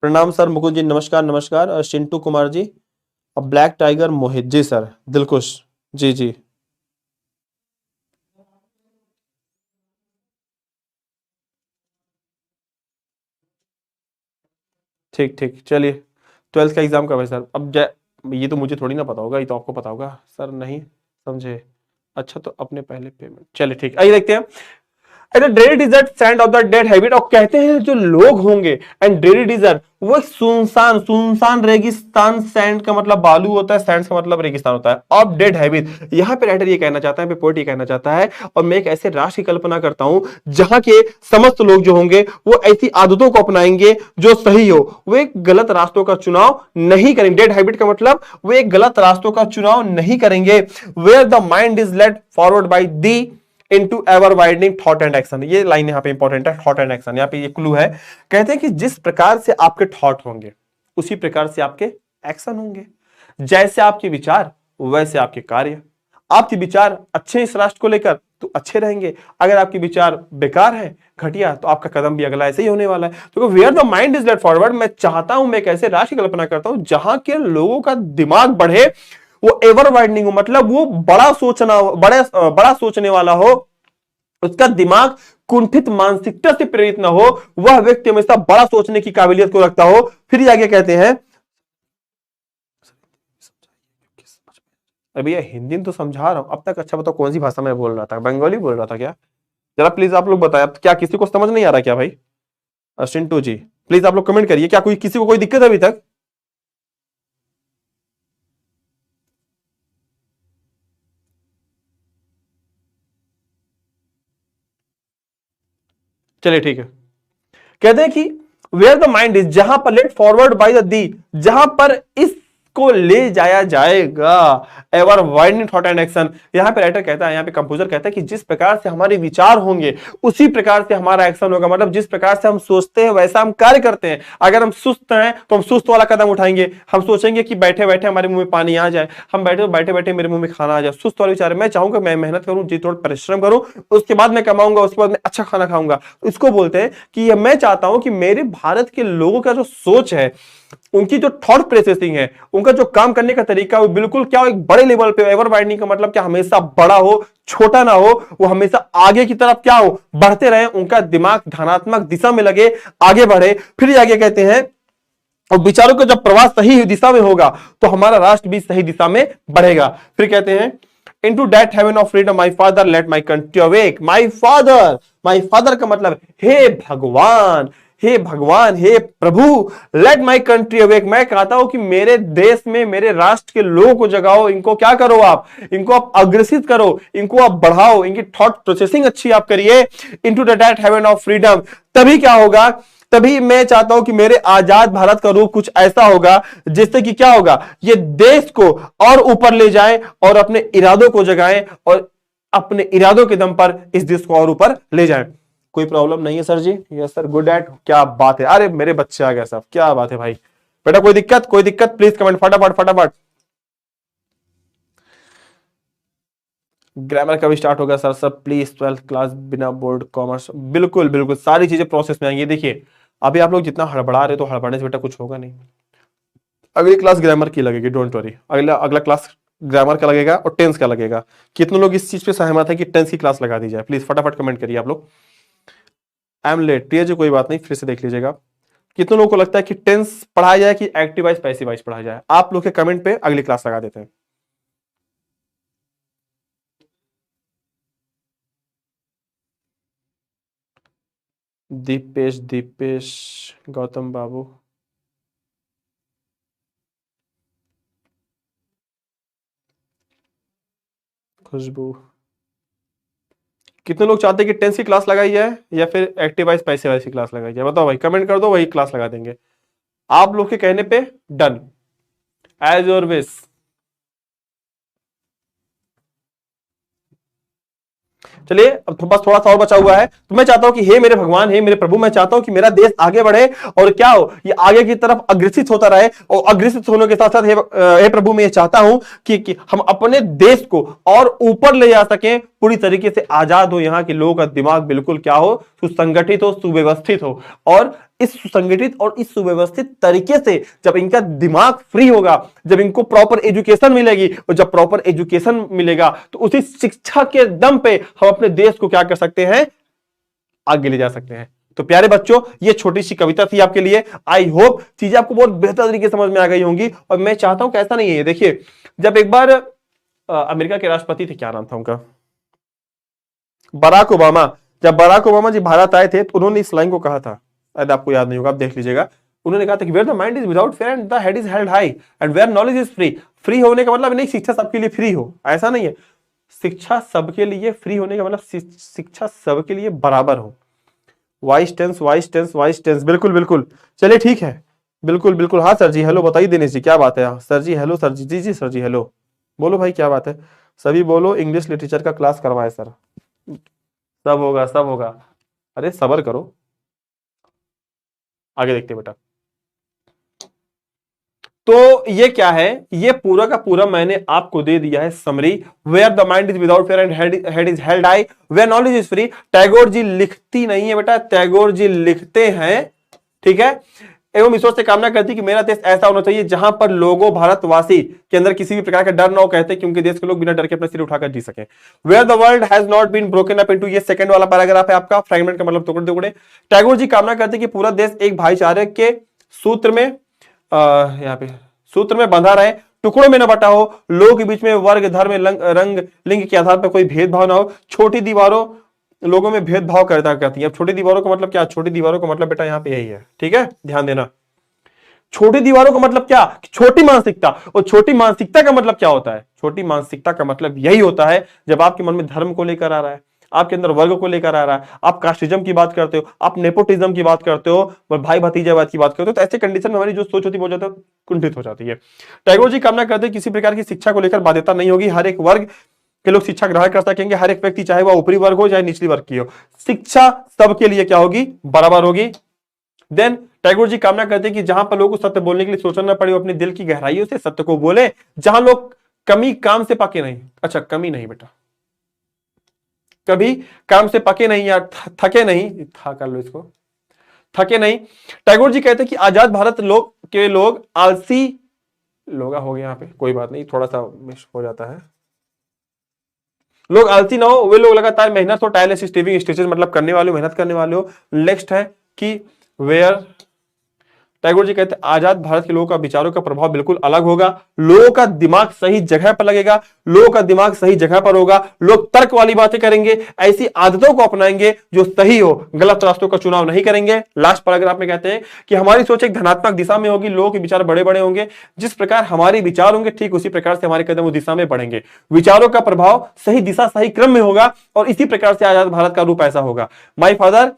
प्रणाम सर, मुकुंद जी नमस्कार नमस्कार। Chintu Kumar ji, black tiger Mohit ji sir, दिलकुश जी जी, ठीक ठीक, चलिए। 12th का एग्जाम कब है सर? अब ये तो मुझे थोड़ी ना पता होगा, ये तो आपको पता होगा सर, नहीं समझे। अच्छा तो अपने पहले पेमेंट, चलिए ठीक, आइए देखते हैं। Dreary desert sand of the dead habit, और कहते हैं जो लोग होंगे एंड ड्रेरी डिजर्ट, वो एक सुनसान सुनसान रेगिस्तान, सैंड का मतलब बालू होता है, सैंड का मतलब रेगिस्तान होता है, ऑफ डेड हैबिट। यहां पे राइटर ये कहना चाहता है, पोएट ये कहना चाहता है, और मैं एक ऐसे राष्ट्र की कल्पना करता हूं जहां के समस्त लोग जो होंगे वो ऐसी आदतों को अपनाएंगे जो सही हो, वो एक गलत रास्तों का चुनाव नहीं करेंगे। डेड हैबिट का मतलब वो एक गलत रास्तों का चुनाव नहीं करेंगे। Where the mind is led forward by thee into ever widening thought and action, ये लाइन यहां पे इंपॉर्टेंट है, थॉट एंड एक्शन, यहां पे ये क्लू है। कहते हैं कि जिस प्रकार से आपके थॉट होंगे उसी प्रकार से आपके एक्शन होंगे, जैसे आपके विचार वैसे आपके कार्य। आपके विचार अच्छे हैं इस राष्ट्र को लेकर तो अच्छे रहेंगे, अगर आपके विचार बेकार है, घटिया, तो आपका कदम भी अगला ऐसे ही होने वाला है। तो where the mind is led forward, मैं चाहता हूं, मैं एक ऐसे राष्ट्र की कल्पना करता हूं जहां के लोगों का दिमाग बढ़े, वो एवर वाइडनिंग हो, मतलब वो बड़ा सोचना, बड़ा सोचने वाला हो, उसका दिमाग कुंठित मानसिकता से प्रेरित ना हो, वह व्यक्ति हमेशा बड़ा सोचने की काबिलियत को रखता हो। फिर आगे कहते हैं, अभी ये हिंदी में तो समझा रहा हूं अब तक, अच्छा बताओ कौन सी भाषा में बोल रहा था? बंगाली बोल रहा था क्या? जरा प्लीज आप लोग बताएं, क्या किसी को समझ नहीं आ रहा क्या भाई? चिंटू जी प्लीज आप लोग कमेंट करिए, क्या कोई किसी को कोई दिक्कत है अभी तक? चलिए ठीक है। कहते हैं कि वेयर द माइंड इज, जहां पर let forward by the thee, जहां पर इसको ले जाया जाएगा, ever widening thought and action. यहां पे राइटर कहता है, यहां पे कंपोजर कहता है कि जिस प्रकार से हमारे विचार होंगे उसी प्रकार से हमारा एक्शन होगा, मतलब जिस प्रकार से हम सोचते हैं वैसा हम कार्य करते हैं। अगर हम सुस्त हैं तो हम सुस्त वाला कदम उठाएंगे, हम सोचेंगे कि बैठे बैठे हमारे मुंह में पानी आ जाए, हम बैठे बैठे मेरे मुंह में खाना आ जाए, सुस्त वाले विचार। मैं चाहूंगा मैं मेहनत करूं जी, थोड़ा परिश्रम करूं, उसके बाद मैं कमाऊंगा, उसके बाद मैं अच्छा खाना खाऊंगा। इसको बोलते हैं कि मैं चाहता हूं कि मेरे भारत के लोगों का जो सोच है, उनकी जो थॉट प्रोसेसिंग है, उनका जो काम करने का तरीका, वो बिल्कुल क्या एक बड़े लेवल पे। एवर वाइडनिंग का मतलब क्या, हमेशा बड़ा हो, छोटा ना हो, वो हमेशा आगे की तरफ क्या हो, बढ़ते रहे, उनका दिमाग धनात्मक दिशा में लगे, आगे बढ़े। फिर आगे कहते हैं, और विचारों का जब प्रवास सही दिशा में होगा तो हमारा राष्ट्र भी सही दिशा में बढ़ेगा। फिर कहते हैं, into that heaven of freedom my father let my country awake, my father का मतलब हे भगवान, हे भगवान, हे प्रभु, लेट माई कंट्री अवेक, मैं कहता हूं कि मेरे देश में, मेरे राष्ट्र के लोगों को जगाओ, इनको क्या करो आप, इनको आप अग्रेसित करो, इनको आप बढ़ाओ, इनकी थॉट प्रोसेसिंग अच्छी आप करिए। Into that heaven of freedom, तभी क्या होगा, तभी मैं चाहता हूं कि मेरे आजाद भारत का रूप कुछ ऐसा होगा जिससे कि क्या होगा, ये देश को और ऊपर ले जाए और अपने इरादों को जगाएं, और अपने इरादों के दम पर इस देश को और ऊपर ले जाएं। कोई प्रॉब्लम नहीं है sir ji? Yes sir, good at, क्या बात है, अरे मेरे बच्चे आ गए साहब, क्या बात है भाई। बेटा कोई दिक्कत, कोई दिक्कत, प्लीज कमेंट फटाफट फटाफट। ग्रामर कब स्टार्ट होगा sir? Sir please 12th class बिना बोर्ड कॉमर्स, बिल्कुल बिल्कुल सारी चीजें प्रोसेस में आएंगी। देखिए अभी आप लोग जितना हड़बड़ा रहे तो हड़बड़ाने से बेटा कुछ होगा नहीं। अगली क्लास ग्रामर की लगेगी, डोंट वरी। अगला अगला क्लास ग्रामर का लगेगा और टेंस का लगेगा। कितने लोग इस चीज पे सहमत है कि टेंस की क्लास लगा दी जाए? प्लीज फटाफट कमेंट करिए आप लोग। आई एम लेट, ठीक है कोई बात नहीं, फिर से देख लीजिएगा। कितने लोगों को लगता है कि टेंस पढ़ाया जाए कि एक्टिव वाइज पैसिव वाइज पढ़ाया जाए? आप लोग के कमेंट पे अगली क्लास लगा देते हैं। दीपेश, दीपेश, गौतम बाबू, खुशबू। कितने लोग चाहते हैं कि टेंस की क्लास लगाई जाए या फिर एक्टिव वाइज पैसिव वाइज की क्लास लगाई जाए? बताओ भाई, कमेंट कर दो, वही क्लास लगा देंगे आप लोग के कहने पे। Done, as your wish. चलिए अब तो बस थोड़ा सा और बचा हुआ है, तो मैं चाहता हूं कि हे मेरे भगवान, हे मेरे प्रभु, मैं चाहता हूं कि मेरा देश आगे बढ़े और क्या हो, ये आगे की तरफ अग्रसित होता रहे। और अग्रसित होने के साथ साथ हे प्रभु मैं ये चाहता हूं कि हम अपने देश को और ऊपर ले जा सकें, पूरी तरीके से आजाद हो, यहाँ के लोगों का दिमाग बिल्कुल क्या हो, सुसंगठित हो, सुव्यवस्थित हो। और इस सुसंगठित और इस सुव्यवस्थित तरीके से जब इनका दिमाग फ्री होगा, जब इनको प्रॉपर एजुकेशन मिलेगी, और जब प्रॉपर एजुकेशन मिलेगा तो उसी शिक्षा के दम पे हम अपने देश को क्या कर सकते हैं, आगे ले जा सकते हैं। तो प्यारे बच्चों, ये छोटी सी कविता थी आपके लिए। आई होप चीजें आपको बहुत बेहतर तरीके से समझ में आ गई होंगी। और मैं चाहता हूं कि ऐसा नहीं है, देखिए जब एक बार अमेरिका के राष्ट्रपति थे, क्या नाम था उनका, बराक ओबामा, जब बराक ओबामा जी भारत आए थे तो उन्होंने इस लाइन को कहा था, शायद आपको याद नहीं होगा, आप देख लीजिएगा। उन्होंने कहा था कि where the mind is without fear and the head is held high and where knowledge is free. Free होने का मतलब नहीं शिक्षा सबके लिए फ्री हो, ऐसा नहीं है। शिक्षा सबके लिए फ्री होने का मतलब शिक्षा सबके लिए बराबर हो। Voice tense, voice tense, voice tense, बिल्कुल बिल्कुल। चलिए ठीक है, बिल्कुल बिल्कुल। हाँ सर जी, हेलो बताइए दिनेश जी, क्या बात है? सर जी हेलो, सर जी, जी जी सर जी हेलो, बोलो भाई क्या बात है? सभी बोलो, इंग्लिश लिटरेचर का क्लास करवाए सर। सब होगा, सब होगा। अरे सबर करो, आगे देखते हैं बेटा। तो ये क्या है, ये पूरा का पूरा मैंने आपको दे दिया है summary. Where the mind is without fear and head is held high, where knowledge is free. Tagore ji लिखती नहीं है बेटा, टैगोर जी लिखते हैं, ठीक है। एवं ईश्वर से कामना करती कि मेरा देश ऐसा होना चाहिए जहां पर लोगों, भारतवासी के अंदर किसी भी प्रकार का डर ना हो, कहते हैं क्योंकि देश के लोग बिना डर के अपने सिर उठाकर जी सके। Where the world has not been broken up into, ये सेकंड वाला पैराग्राफ है आपका, फ्रैगमेंट का मतलब टुकड़े टुकड़े। टैगोर जी कामना करते कि पूरा देश एक भाईचारे के सूत्र में, यहाँ पे सूत्र में बंधा रहे, टुकड़ों में न बटा हो, लोगों के बीच में वर्ग, धर्म, रंग, लिंग के आधार पर कोई भेदभाव ना हो, छोटी दीवारों लोगों में भेदभाव करता करती है। अब छोटी दीवारों का मतलब क्या? छोटी दीवारों का मतलब बेटा यहाँ पे यही है, ठीक है, ध्यान देना। छोटी दीवारों का मतलब क्या? छोटी मानसिकता। और छोटी मानसिकता का मतलब क्या होता है? छोटी मानसिकता का मतलब यही होता है जब आपके मन में धर्म को लेकर आ रहा है, आपके अंदर वर्ग को लेकर आ रहा है, आप कास्टिज्म की बात करते हो, आप नेपोटिज्म की बात करते हो, भाई भतीजावाद की बात करते हो, तो ऐसे कंडीशन में हमारी जो सोच होती है बहुत ज्यादा कुंठित हो जाती है। टैगोर जी कामना करते हैं किसी प्रकार की शिक्षा को लेकर बाध्यता नहीं होगी, हर एक वर्ग के लोग शिक्षा ग्रहण कर सकेंगे, हर एक व्यक्ति चाहे वह ऊपरी वर्ग हो चाहे निचली वर्ग की हो, शिक्षा सबके लिए क्या होगी? बराबर होगी। देन टैगोर जी कामना करते हैं कि जहां पर लोगों को सत्य बोलने के लिए सोचना ना पड़े, अपने दिल की गहराइयों से सत्य को बोले, जहां लोग कमी काम से पके नहीं, अच्छा कमी नहीं बेटा, कभी काम से पके नहीं या थके नहीं, था कर लो इसको, थके नहीं। टैगोर जी कहते हैं कि आजाद भारत लोग के लोग आलसी लोग हो गए, यहां पे कोई बात नहीं, थोड़ा सा मिस हो जाता है, लोग आलसी ना हो, वे लोग लगातार मेहनत हो, टायरलेस स्टीविंग स्टेजेस मतलब करने वाले हो, मेहनत करने वाले हो। नेक्स्ट है कि वेयर, टैगोर जी कहते हैं आजाद भारत के लोगों का विचारों का प्रभाव बिल्कुल अलग होगा, लोगों का दिमाग सही जगह पर लगेगा, लोगों का दिमाग सही जगह पर होगा, लोग तर्क वाली बातें करेंगे, ऐसी आदतों को अपनाएंगे जो सही हो, गलत रास्तों का चुनाव नहीं करेंगे। लास्ट पैराग्राफ में कहते हैं कि हमारी सोच एक धनात्मक दिशा में होगी, लोगों के विचार बड़े बड़े होंगे, जिस प्रकार हमारे विचार होंगे ठीक उसी प्रकार से हमारे कदम उस दिशा में बढ़ेंगे, विचारों का प्रभाव सही दिशा सही क्रम में होगा, और इसी प्रकार से आजाद भारत का रूप ऐसा होगा। माई फादर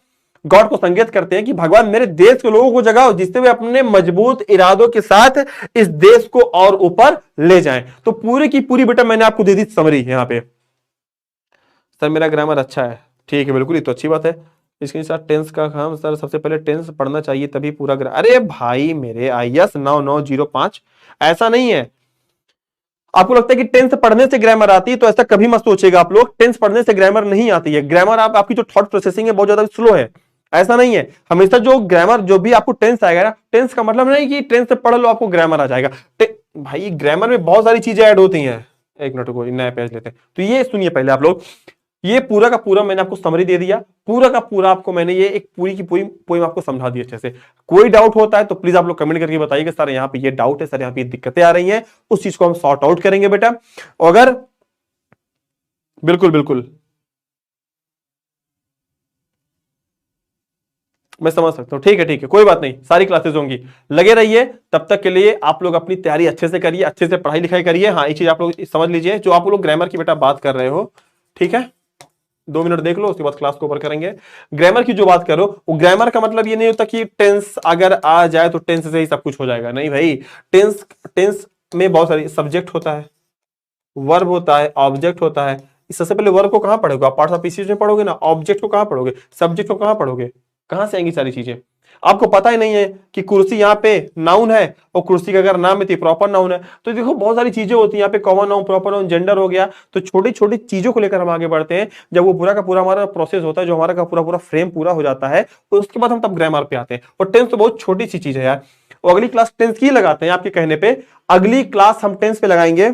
गॉड को संकेत करते हैं कि भगवान मेरे देश के लोगों को जगाओ जिससे वे अपने मजबूत इरादों के साथ इस देश को और ऊपर ले जाएं। तो पूरी की पूरी बेटा मैंने आपको दे दी समरी यहाँ पे। सर मेरा ग्रामर अच्छा है, ठीक है बिल्कुल, ये तो अच्छी बात है। इसके साथ टेंस का काम सर सबसे पहले टेंस पढ़ना चाहिए तभी पूरा अरे भाई मेरे IS 9905 ऐसा नहीं है। आपको लगता है कि टेंस पढ़ने से ग्रामर आती है, तो ऐसा कभी मत सोचेगा आप लोग, टेंस पढ़ने से ग्रामर नहीं आती है। ग्रामर आपकी जो थॉट प्रोसेसिंग है बहुत ज्यादा स्लो है, ऐसा नहीं है। हमेशा जो ग्रामर जो भी आपको टेंस आएगा ना, टेंस का मतलब नहीं कि टेंस से पढ़ लो आपको ग्रामर आ जाएगा। भाई ग्रामर में बहुत सारी चीजें ऐड होती हैं। एक मिनट को नया पेज लेते हैं। तो ये सुनिए पहले आप लोग, ये पूरा का पूरा मैंने आपको समरी दे दिया, पूरा का पूरा आपको मैंने ये एक पूरी की पूरी पोइम आपको समझा दी अच्छे से। कोई डाउट होता है तो प्लीज आप लोग कमेंट करके बताइए सर यहाँ पे ये डाउट है, सर यहाँ पे ये दिक्कतें आ रही हैं, उस चीज को हम सॉर्ट आउट करेंगे बेटा। अगर बिल्कुल बिल्कुल मैं समझ सकता हूं, ठीक है ठीक है, कोई बात नहीं, सारी क्लासेस होंगी, लगे रहिए। तब तक के लिए आप लोग अपनी तैयारी अच्छे से करिए, अच्छे से पढ़ाई लिखाई करिए। हाँ एक चीज आप लोग समझ लीजिए, जो आप लोग ग्रामर की बेटा बात कर रहे हो, ठीक है, 2 मिनट देख लो, उसके बाद क्लास को ओवर करेंगे। ग्रामर की जो बात करो, वो ग्रामर का मतलब ये नहीं होता कि टेंस अगर आ जाए तो टेंस से ही सब कुछ हो जाएगा, नहीं भाई। टेंस टेंस में बहुत सारी सब्जेक्ट होता है, वर्ब होता है, ऑब्जेक्ट होता है। सबसे पहले वर्ब को कहां पढ़ोगे आप, पार्ट्स ऑफ स्पीच में पढ़ोगे ना। ऑब्जेक्ट को कहां पढ़ोगे, सब्जेक्ट को कहां पढ़ोगे, कहां से आएंगी सारी चीजें। आपको पता ही नहीं है कि कुर्सी यहाँ पे नाउन है, और कुर्सी का अगर नाम है तो प्रॉपर नाउन है। तो देखो बहुत सारी चीजें होती है यहाँ पे, common noun, proper noun, gender हो गया। तो छोटी छोटी चीजों को लेकर हम आगे बढ़ते हैं। जब वो पूरा का पूरा हमारा प्रोसेस होता है, जो हमारा का पूरा पूरा फ्रेम पूरा हो जाता है, तो उसके बाद हम तब ग्रामर पे आते हैं। और टेंस तो बहुत छोटी सी चीज है यार, और अगली क्लास टेंस की लगाते हैं आपके कहने पे, अगली क्लास हम टेंस पे लगाएंगे।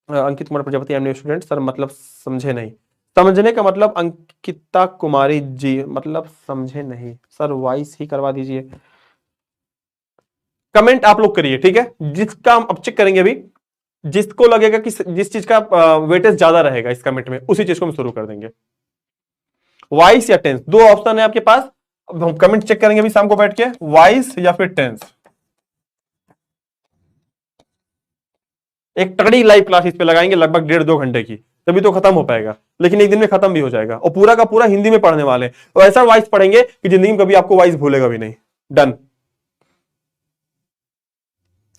Ankit Kumar Prajapati, am student sir, मतलब समझे नहीं। समझने का मतलब अंकिता कुमारी जी, मतलब समझे नहीं सर, वॉइस ही करवा दीजिए। कमेंट आप लोग करिए, ठीक है, जिसका हम अब चेक करेंगे अभी, जिसको लगेगा कि जिस चीज का वेटेज ज्यादा रहेगा इस कमेंट में, उसी चीज को हम शुरू कर देंगे। वॉइस या टेंस, दो ऑप्शन है आपके पास। अब हम कमेंट चेक करेंगे अभी शाम को बैठ के, वॉइस या फिर टेंस। एक तगड़ी लाइव क्लास इस पे लगाएंगे, लगभग 1.5-2 घंटे की, तभी तो खत्म हो पाएगा। लेकिन एक दिन में खत्म भी हो जाएगा, और पूरा का पूरा हिंदी में पढ़ने वाले, और ऐसा वॉइस पढ़ेंगे कि जिंदगी में कभी आपको वॉइस भूलेगा भी नहीं। डन।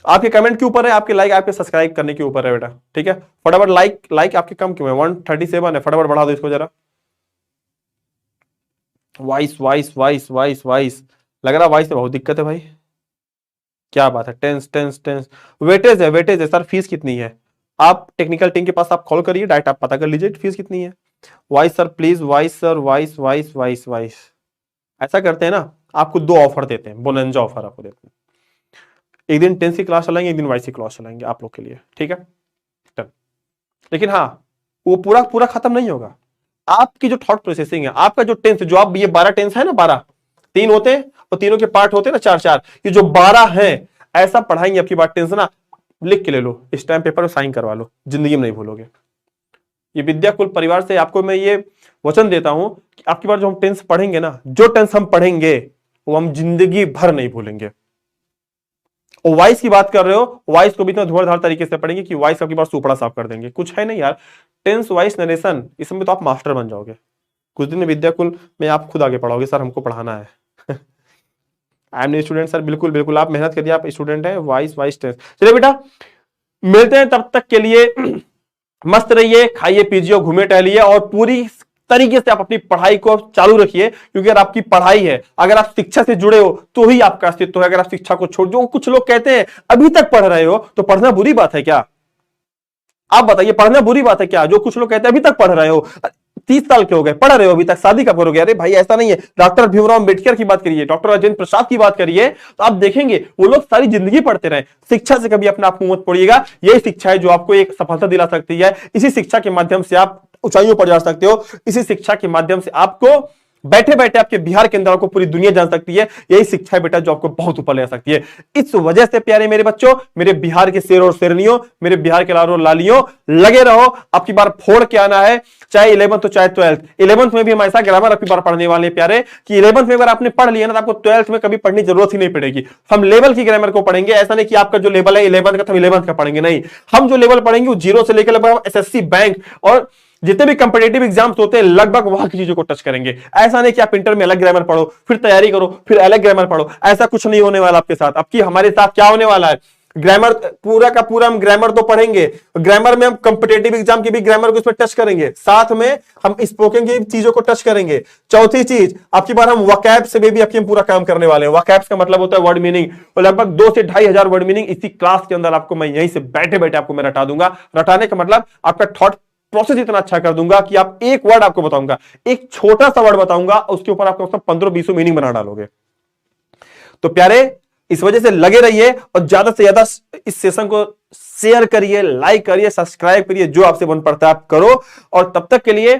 आपके कमेंट के ऊपर है, आपके लाइक, आपके सब्सक्राइब करने के ऊपर है बेटा, ठीक है। फटाफट लाइक, लाइक आपके कम क्यों है, 137 है, फटाफट बढ़ा दो इसको जरा। Voice voice voice voice voice, लग रहा वॉइस में बहुत दिक्कत है भाई। क्या बात है, टेंस टेंस टेंस, वेटेज है, वेटेज है सर। फीस कितनी है, आप टेक्निकल टीम के पास आप कॉल करिए, डायरेक्ट आप पता कर लीजिए फीस कितनी है। Voice sir please, voice sir, voice voice voice voice. ऐसा करते हैं ना, आपको 2 ऑफर देते हैं, बोनंजा ऑफर आपको देते हैं। एक दिन टेंस की क्लास चलाएंगे, एक दिन वॉइस की क्लास चलाएंगे आप लोग के लिए, ठीक है। लेकिन हाँ, वो पूरा पूरा खत्म नहीं होगा। आपकी जो थॉट प्रोसेसिंग है, आपका जो टेंस, जो आप ये 12 टेंस है ना, 12 3 होते हैं, और तीनों के पार्ट होते हैं ना 4-4, ये जो 12 हैं, ऐसा पढ़ाएंगे आपकी बात। टेंस ना लिख के ले लो, स्टैम्प पेपर में साइन करवा लो, जिंदगी में नहीं भूलोगे। ये विद्याकुल परिवार से आपको मैं ये वचन देता हूं कि आपकी बार जो हम टेंस पढ़ेंगे ना, जो टेंस हम पढ़ेंगे वो हम जिंदगी भर नहीं भूलेंगे। और वॉइस की बात कर रहे हो, वॉइस को भी इतना धुआंधार तरीके से पढ़ेंगे कि वॉइस आपकी बार सुपड़ा साफ कर देंगे। कुछ है नहीं यार, टेंस वॉइस नरेशन, इसमें तो आप मास्टर बन जाओगे। कुछ दिन विद्याकुल में आप खुद आगे पढ़ाओगे, सर हमको पढ़ाना है। आई एम स्टूडेंट सर, बिल्कुल बिल्कुल, आप मेहनत करिए, आप स्टूडेंट है। वॉइस वॉइस टेंस, चलिए बेटा मिलते हैं, तब तक के लिए मस्त रहिए, खाइए पीजिए, घूमे टहलिए, और पूरी तरीके से आप अपनी पढ़ाई को चालू रखिए। क्योंकि अगर आपकी पढ़ाई है, अगर आप शिक्षा से जुड़े हो, तो ही आपका अस्तित्व है। अगर आप शिक्षा को छोड़, जो कुछ लोग कहते हैं अभी तक पढ़ रहे हो, तो पढ़ना बुरी बात है क्या? आप बताइए, पढ़ना बुरी बात है क्या? जो कुछ लोग कहते हैं अभी तक पढ़ रहे हो, 30 साल के हो गए, पढ़ रहे हो अभी तक, शादी कब करोगे? अरे भाई ऐसा नहीं है। डॉक्टर भीमराव अम्बेडकर की बात करिए, डॉक्टर राजेंद्र प्रसाद की बात करिए, तो आप देखेंगे वो लोग सारी जिंदगी पढ़ते रहे। शिक्षा से कभी अपना आप मुंह मत पड़िएगा। यही शिक्षा है जो आपको एक सफलता दिला सकती है। इसी शिक्षा के माध्यम से आप ऊंचाइयों पर जा सकते हो। इसी शिक्षा के माध्यम से आपको बैठे बैठे आपके बिहार के अंदर आपको पूरी दुनिया जान सकती है। यही शिक्षा है बेटा जो आपको बहुत ऊपर ले सकती है। इस वजह से प्यारे मेरे बच्चों, मेरे बिहार के शेर और शेरनियों, मेरे बिहार के लालों लालियों, लगे रहो। आपकी बार फोड़ के आना है, चाहे 11th हो चाहे 12th। 11th में भी हम ऐसा ग्रामर आपकी बार पढ़ने वाले प्यारे कि 11th में अगर आपने पढ़ लिया ना, तो आपको 12th में कभी पढ़ने की जरूरत ही नहीं पड़ेगी। हम लेवल की ग्रामर को पढ़ेंगे। ऐसा नहीं कि आपका जो लेवल है 11th का, तो हम 11th का पढ़ेंगे, नहीं। हम जो लेवल पढ़ेंगे वो 0 से लेकर लगभग एसएससी, बैंक और जितने भी कंपिटेटिव एग्जाम्स होते हैं, लगभग वहां की चीजों को टच करेंगे। ऐसा नहीं कि आप इंटर में अलग ग्रामर पढ़ो, फिर तैयारी करो, फिर अलग ग्रामर पढ़ो। ऐसा कुछ नहीं होने वाला आपके साथ। अब की हमारे साथ क्या होने वाला है, ग्रामर पूरा का पूरा हम ग्रामर तो पढ़ेंगे, ग्रामर में हम कॉम्पिटेटिव एग्जाम की भी ग्रामर को इसमें टच करेंगे, साथ में हम स्पोकन की चीजों को टच करेंगे। चौथी चीज आपकी बार हम वकैब से भी आपकी हम पूरा काम करने वाले हैं। वकैब्स का मतलब होता है वर्ड मीनिंग, और लगभग 2 से 2,500 वर्ड मीनिंग इसी क्लास के अंदर आपको मैं यहीं से बैठे बैठे आपको मैं रटा दूंगा। रटाने का मतलब आपका थॉट प्रोसेस इतना अच्छा कर दूंगा कि आप एक वर्ड आपको बताऊंगा, एक छोटा सा वर्ड बताऊंगा, उसके ऊपर आपको 15-20 मीनिंग बना डालोगे। तो प्यारे इस वजह से लगे रहिए और ज्यादा से ज्यादा इस सेशन को शेयर करिए, लाइक करिए, सब्सक्राइब करिए, जो आपसे बन पड़ता है आप करो। और तब तक के लिए